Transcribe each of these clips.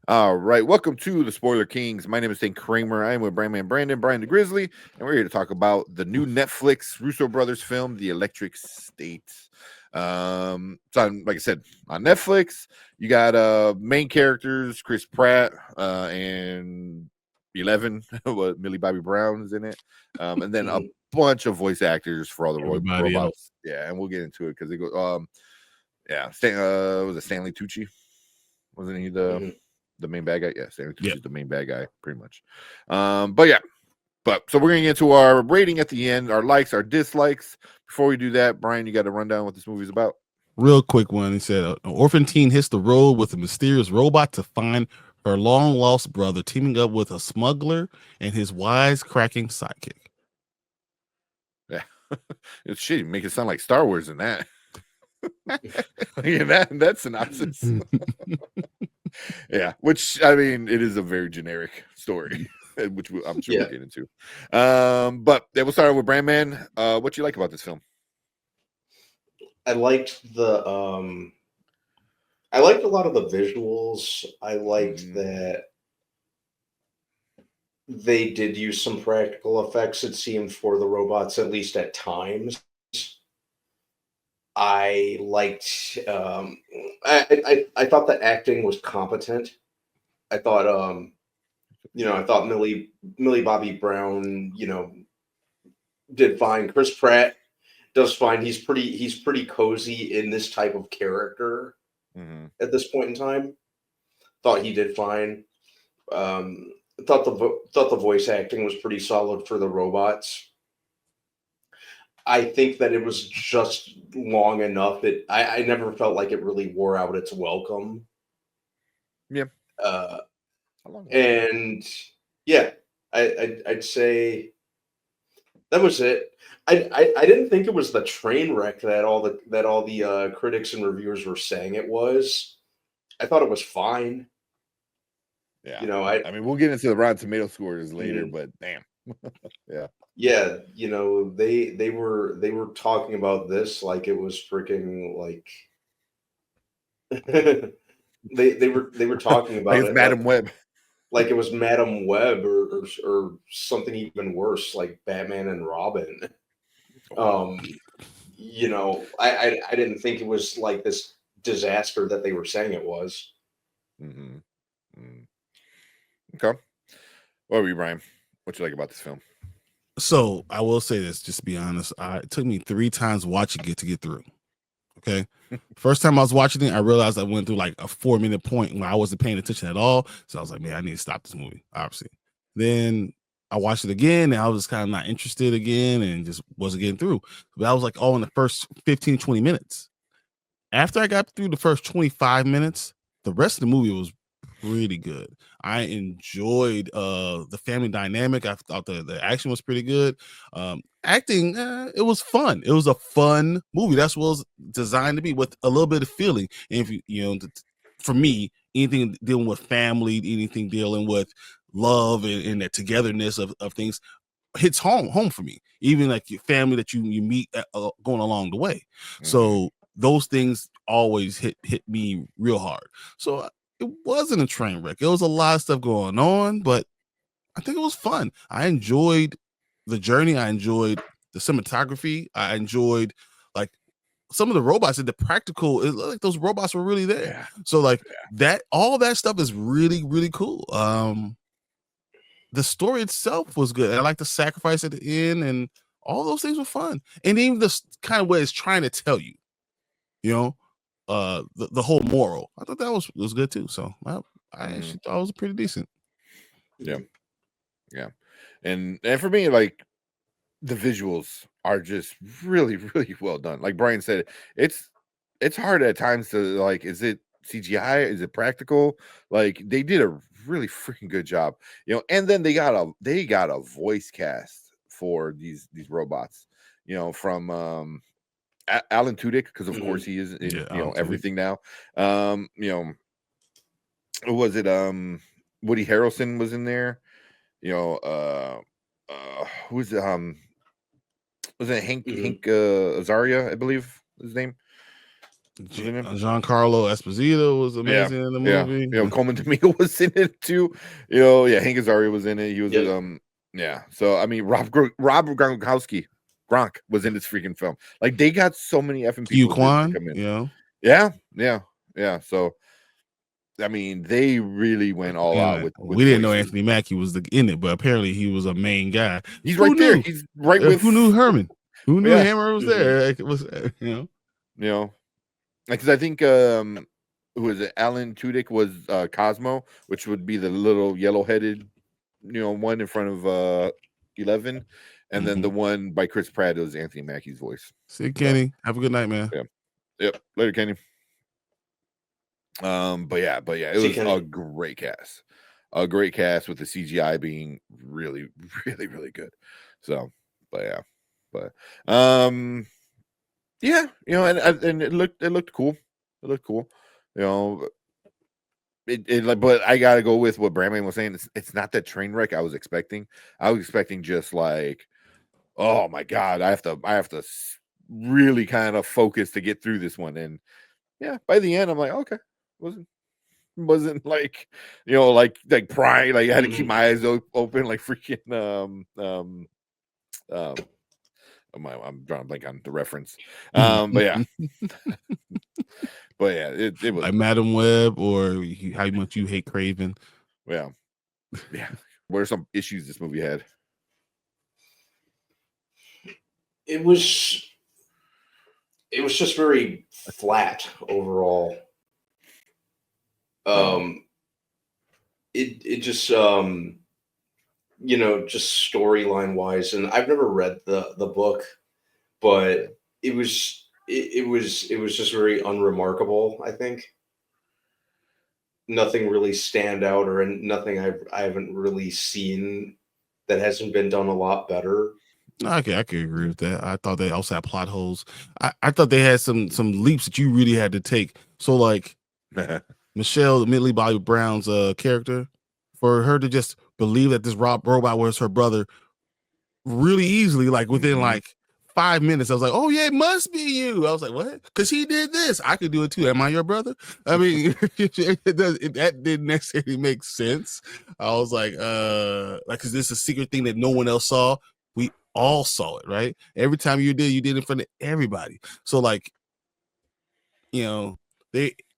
All right, welcome to the Spoiler Kings. My name is St. Kramer. I am with Brandman Brandon, Brian the Grizzly, and we're here to talk about the new Netflix Russo brothers film, The Electric State. It's on, like I said, on Netflix. You got main characters Chris Pratt and 11, what Millie Bobby Brown is in it, and then a Mhm. bunch of voice actors for all the Everybody else. robots. Yeah, and we'll get into it because they go. Yeah, was it Stanley Tucci? Wasn't he Mhm. the main bad guy? Yeah, Stanley Yep. Tucci's the main bad guy, pretty much. But yeah, so we're gonna get into our rating at the end, our likes, our dislikes. Before we do that, Brian, you got to run down what this movie's about. Real quick one. He said an orphan teen hits the road with a mysterious robot to find her long lost brother, teaming up with a smuggler and his wise cracking sidekick. Yeah, it's shit. Make it sound like Star Wars in that. Yeah, that synopsis. Yeah, which I mean, it is a very generic story, which I'm sure we'll Yeah. get into. But yeah, we'll start with Brandman. What you like about this film? I liked the I liked a lot of the visuals. I liked Mhm. that they did use some practical effects, it seemed, for the robots, at least at times. I liked I thought the acting was competent. I thought I thought Millie Bobby Brown, did fine. Chris Pratt does fine. He's pretty cozy in this type of character Mhm. at this point in time. Thought he did fine. Um, thought the voice acting was pretty solid for the robots. I think that it was just long enough. I never felt like it really wore out its welcome. Yeah. Uh, How long was it? and yeah, I'd say that was it. I didn't think it was the train wreck that all the critics and reviewers were saying it was. I thought it was fine. Yeah. You know, I I mean, we'll get into the Rotten Tomato scores later, mm, but damn. Yeah. yeah, they were talking about this like it was freaking like they were talking Like about it's it like Madam Web. like it was Madam Web or something even worse like Batman and Robin. Um, I didn't think it was like this disaster that they were saying it was. Mm-hmm. Mm. Okay. What were you, Brian? What you like about this film? So I will say this, just to be honest. It took me 3 times watching it to get through. Okay. First time I was watching it, I realized I went through like a 4 minute point when I wasn't paying attention at all. So I was like, man, I need to stop this movie, obviously. Then I watched it again and I was kind of not interested again and just wasn't getting through. But I was like all in the first 15, 20 minutes. After I got through the first 25 minutes, the rest of the movie was pretty good. I enjoyed the family dynamic. I thought the action was pretty good. Acting, it was fun. It was a fun movie. That's what it was designed to be, with a little bit of feeling. And if for me, anything dealing with family, anything dealing with love and the togetherness of things hits home for me. Even like your family that you meet going along the way. Mm-hmm. So those things always hit me real hard. So it wasn't a train wreck. It was a lot of stuff going on, but I think it was fun. I enjoyed the journey. I enjoyed the cinematography. I enjoyed like some of the robots and the practical. It looked like those robots were really there. Yeah. So like that, all that stuff is really really cool. The story itself was good. I like the sacrifice at the end, and all those things were fun. And even the kind of way it's trying to tell you, you know, the whole moral. I thought that was good too. So I Mm-hmm. actually thought it was pretty decent. Yeah. Yeah. And for me, like the visuals are just really, really well done. Like Brian said, it's hard at times to like, is it CGI? Is it practical? Like they did a really freaking good job, and then they got a voice cast for these robots, from Alan Tudyk, because of course Mhm. he is in Yeah, Alan Tudyk. everything now. Um, you know, who was it? Woody Harrelson was in there. Who was it? Was it Hank Mhm. Azaria, I believe his name. in it? Giancarlo Esposito was amazing in the Yeah, movie. Coleman Domingo was in it too. Yeah, Hank Azaria was in it. He was Yep. yeah. So I mean, Rob Gronkowski, Gronk was in this freaking film. Like they got so many effing Hugh people to Kwan, come in. you know. Yeah. So I mean, they really went all out with we didn't know voices. Anthony Mackie was in it, but apparently he was a main guy. He's Who right there. knew? He's right with Who knew Herman? Who knew Yeah. Hammer was there? Like, it was, you know. Because I think who is it? Alan Tudyk was Cosmo, which would be the little yellow-headed, one in front of 11, and then the one by Chris Pratt was Anthony Mackie's voice. See, Kenny, have a good night, man. Yeah. Yep. Later, Kenny. But yeah, it was a great cast. A great cast with the CGI being really, really, really good. So, yeah, and it looked cool. It looked cool. It like, but I gotta go with what Brandman was saying. It's not that train wreck I was expecting. I was expecting just like, oh my god, I have to really kind of focus to get through this one. And yeah, by the end, I'm like, okay, wasn't like like prying, like I had to keep my eyes open, like freaking I'm drawing a blank on the reference. But yeah. But yeah, it was like Madam Web or how much you hate Craven. Yeah. What are some issues this movie had? It was just very flat overall. It just just storyline wise, and I've never read the book, but it was just very unremarkable. I think nothing really stand out, or nothing I haven't really seen that hasn't been done a lot better. I could agree with that. I thought they also had plot holes. I thought they had some leaps that you really had to take. So like Michelle Millie Bobby Brown's character, for her to just believe that this robot was her brother really easily, like within like 5 minutes, I was like, oh yeah, it must be you. I was like, what? Because he did this. I could do it too. Am I your brother? I mean, that didn't necessarily make sense. I was like, because this is a secret thing that no one else saw. We all saw it, right? Every time you did in front of everybody. So like,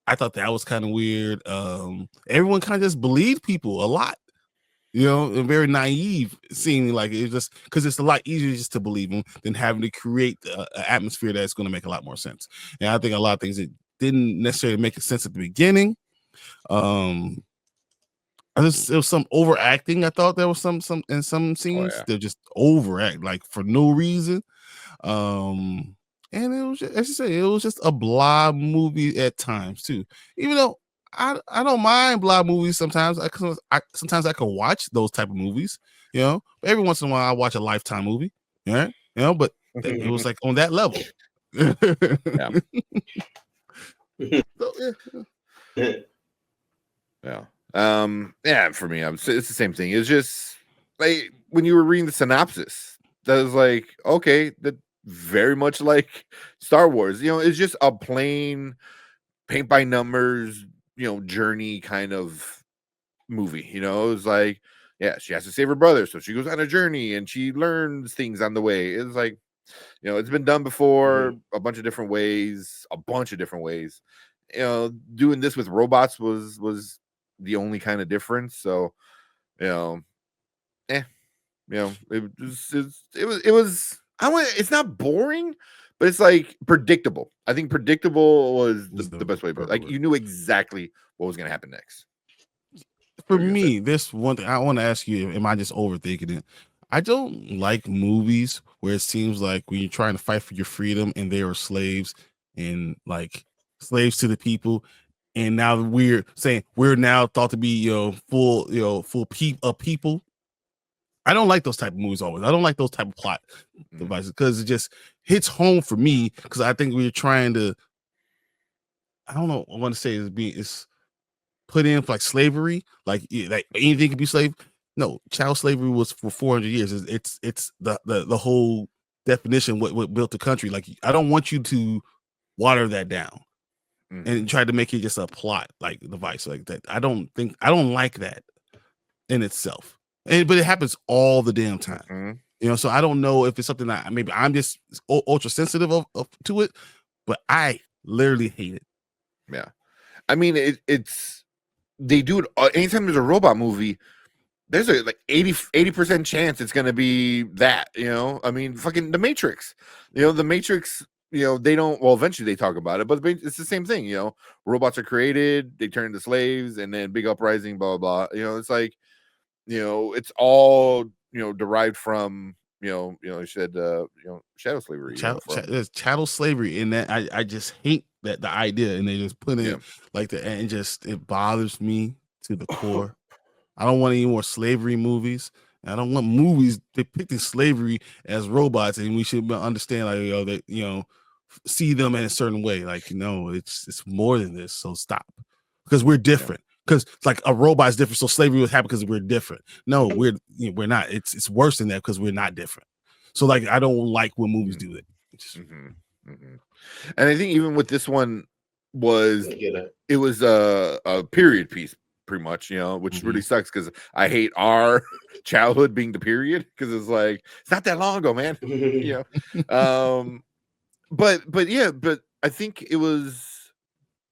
I thought that was kind of weird. Everyone kind of just believed people a lot. And very naive, seeming like it's just because it's a lot easier just to believe them than having to create an atmosphere that's going to make a lot more sense. And I think a lot of things that didn't necessarily make sense at the beginning. There was some overacting. I thought there was some in some scenes they're just overact like for no reason. And it was just, as you say, it was just a blah movie at times too. Even though I don't mind blah movies sometimes. Sometimes I can watch those type of movies, but every once in a while I watch a Lifetime movie, right? But it was like on that level. For me, it's the same thing. It's just like when you were reading the synopsis, that was like, okay, that very much like Star Wars. It's just a plain paint by numbers, journey kind of movie. It's like, yeah, she has to save her brother, so she goes on a journey and she learns things on the way. It's like, it's been done before a bunch of different ways. Doing this with robots was the only kind of difference. So, it was. It's not boring, but it's like predictable. I think predictable was the best way to put it. Like you knew exactly what was going to happen next. For me, this one thing I want to ask you: am I just overthinking it? I don't like movies where it seems like when you're trying to fight for your freedom and they are slaves and like slaves to the people, and now we're saying we're now thought to be full people. I don't like those type of movies always. I don't like those type of plot devices because it just hits home for me because I think we're trying to. I don't know. I want to say it's put in for like slavery, like anything can be slave. No, child slavery was for 400 years. It's the whole definition what built the country. Like I don't want you to water that down. and tried to make it just a plot like device like that. I don't like that in itself. But it happens all the damn time. So I don't know if it's something that maybe I'm just ultra sensitive to it, but I literally hate it. Yeah. I mean, it's they do it anytime there's a robot movie. There's a like 80% chance it's gonna be that, I mean, fucking The Matrix. The Matrix, they don't, well, eventually they talk about it, but it's the same thing, robots are created, they turn into slaves, and then big uprising, blah blah blah. It's like, it's all derived from you said shadow slavery. There's chattel slavery in that. I just hate that the idea, and they just put it like that, and it bothers me to the core. I don't want any more slavery movies. I don't want movies depicting slavery as robots, and we should understand, like, that see them in a certain way. Like, it's more than this. So stop, because we're different. Because it's like a robot is different, so slavery was happen because we're different. No, we're not. It's worse than that because we're not different. So like, I don't like when movies do that. And I think even with this one it was a period piece, pretty much, which really sucks because I hate our childhood being the period, because it's like, it's not that long ago, man. But I think it was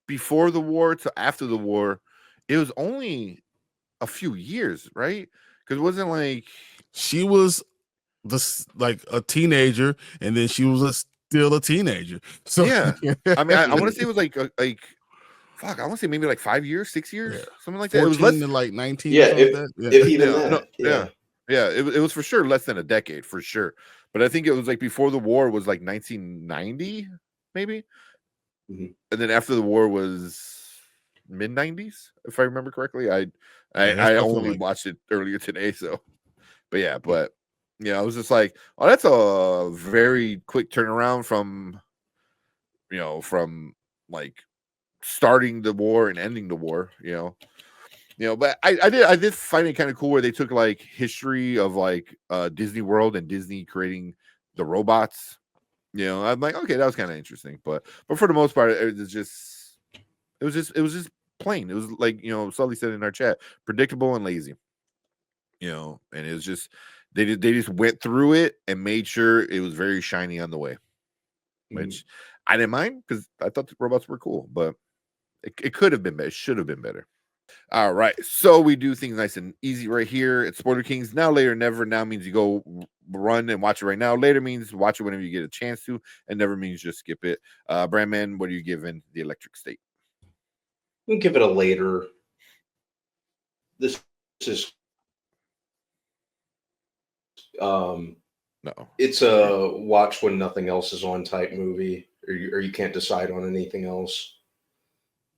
before the war to after the war. It was only a few years, right? Because it wasn't like she was like a teenager, and then she was still a teenager. So yeah, I mean, I want to say it was like fuck, I want to say maybe like 5 years, 6 years, something like that. It was less than like 19. Yeah, if even that. Yeah, it was for sure less than a decade, for sure. But I think it was like before the war was like 1990, maybe, and then after the war was mid 90s, if I remember correctly. I only watched it earlier today, so but I was just like, oh, that's a very quick turnaround from like starting the war and ending the war, but I did find it kind of cool where they took like history of like Disney World and Disney creating the robots. I'm like, okay, that was kind of interesting, but for the most part, it was just plain. It was like, Sully said in our chat, predictable and lazy. And it was just they just went through it and made sure it was very shiny on the way, which I didn't mind because I thought the robots were cool, but it could have been better. It should have been better. All right, so we do things nice and easy right here. It's Spoiler Kings. Now, later, never. Now means you go run and watch it right now. Later means watch it whenever you get a chance to, and never means just skip it. Brandman, what are you giving The Electric State? We'll give it a later. This is no. It's a watch when nothing else is on type movie, or you can't decide on anything else.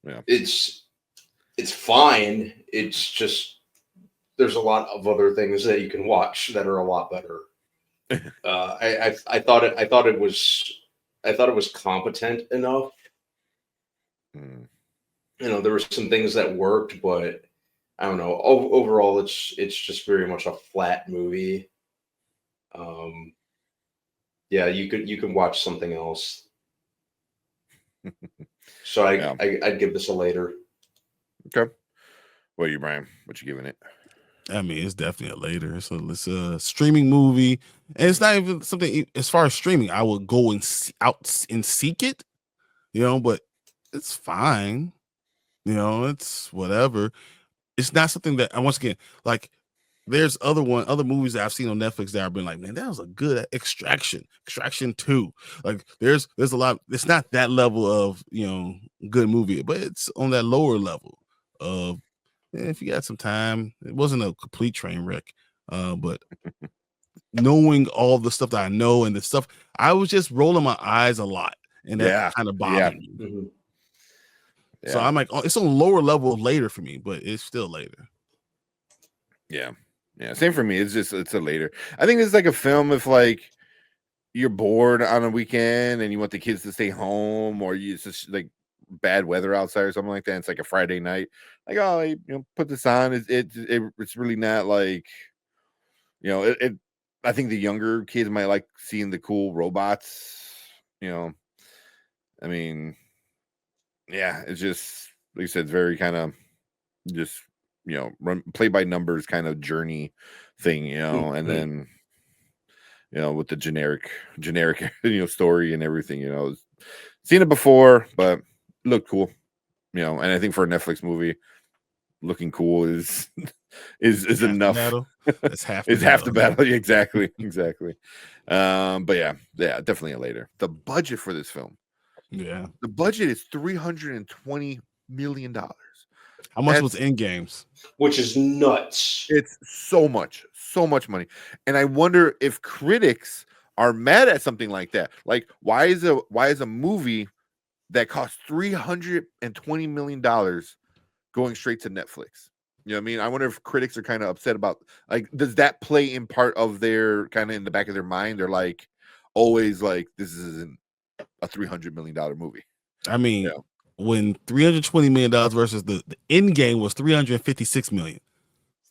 Yeah. It's fine. It's just there's a lot of other things that you can watch that are a lot better. I thought it was competent enough. There were some things that worked, but I don't know. Overall, it's just very much a flat movie. Yeah, you can watch something else. So I'd give this a later. Okay. What are you, Brian? What you giving it? I mean, it's definitely a later. So it's a streaming movie, and it's not even something. As far as streaming, I would go and out and seek it, but it's fine. It's whatever. It's not something that once again, like, there's other movies that I've seen on Netflix that I've been like, man, that was a good Extraction 2. Like, there's a lot. It's not that level of good movie, but it's on that lower level of, if you got some time. It wasn't a complete train wreck, but knowing all the stuff that I know and the stuff, I was just rolling my eyes a lot, and that kind of bothered me. Yeah. So I'm like, oh, it's on a lower level later for me, but it's still later. Yeah, same for me. It's a later. I think it's like a film if like you're bored on a weekend and you want the kids to stay home, or it's just like bad weather outside or something like that. It's like a Friday night, like, oh, put this on. It's really not like, I think the younger kids might like seeing the cool robots. I mean, yeah, it's just like you said, it's very kind of just run play by numbers kind of journey thing, and then with the generic story and everything, seen it before, but looked cool, and I think for a Netflix movie, looking cool is is Half the enough. battle. That's half. It's half the battle. Exactly. But yeah, definitely a later. The budget for this film, Yeah. the budget is $320 million. How much That's- was in games? which is nuts. It's so much money. And I wonder if critics are mad at something like that. Like, why is a movie that costs $320 million going straight to Netflix? You know what I mean? I wonder if critics are kind of upset about, like, does that play in part of their kind of in the back of their mind? They're like always like, this isn't a $300 million movie. I mean, Yeah. when $320 million versus the end game was $356 million.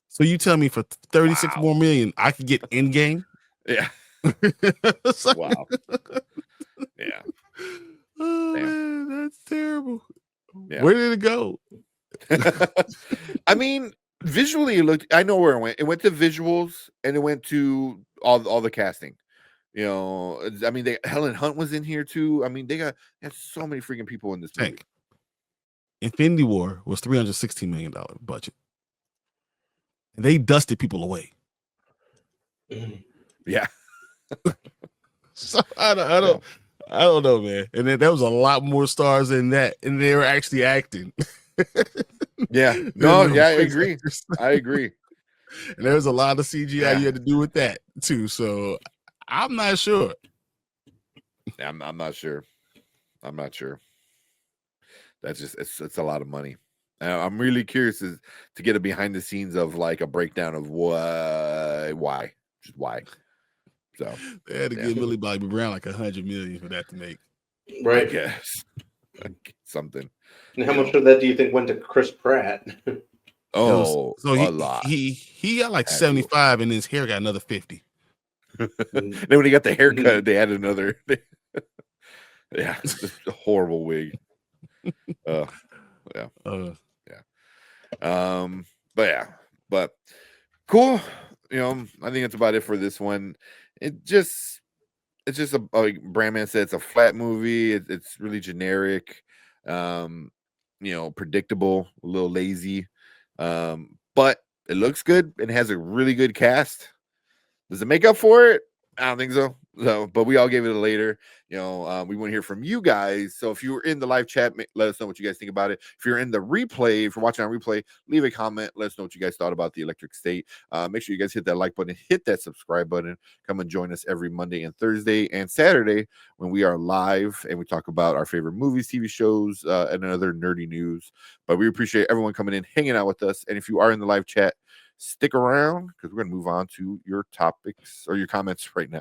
So you tell me for 36 Wow. more million, I could get end game? Yeah. So- Wow. Yeah. Oh Damn. man, that's terrible. Yeah. Where did it go? I mean, visually it looked, I know where it went. It went to visuals and it went to all the casting. I mean, Helen Hunt was in here too. I mean, they had so many freaking people in this movie. Tank. Infinity War was $316 million budget. And they dusted people away. Yeah. So I don't know, man. And then there was a lot more stars in that, and they were actually acting. Yeah. No, yeah, I agree. I agree. And there was a lot of CGI Yeah. you had to do with that too. So I'm not sure. I'm not sure. I'm not sure. That's just it's a lot of money. I'm really curious to get a behind the scenes of like a breakdown of why. So They had to Yeah. give Millie Bobby Brown like $100 million for that to make. I Right. guess something. And how much of that do you think went to Chris Pratt? Oh, So a lot. he got like Had to. 75, and his hair got another 50. Then when he got the haircut, they added another. Yeah, it's just a horrible wig. Uh, But cool. I think that's about it for this one. It's just like Brandman said, it's a flat movie. It's really generic, predictable, a little lazy, but it looks good and has a really good cast. Does it make up for it? I don't think so. But we all gave it a later. We want to hear from you guys. So if you were in the live chat, let us know what you guys think about it. If you're in the replay, if you're watching on replay, leave a comment. Let us know what you guys thought about the Electric State. Make sure you guys hit that like button, hit that subscribe button. Come and join us every Monday and Thursday and Saturday when we are live and we talk about our favorite movies, TV shows, and other nerdy news. But we appreciate everyone coming in, hanging out with us. And if you are in the live chat, stick around because we're going to move on to your topics or your comments right now.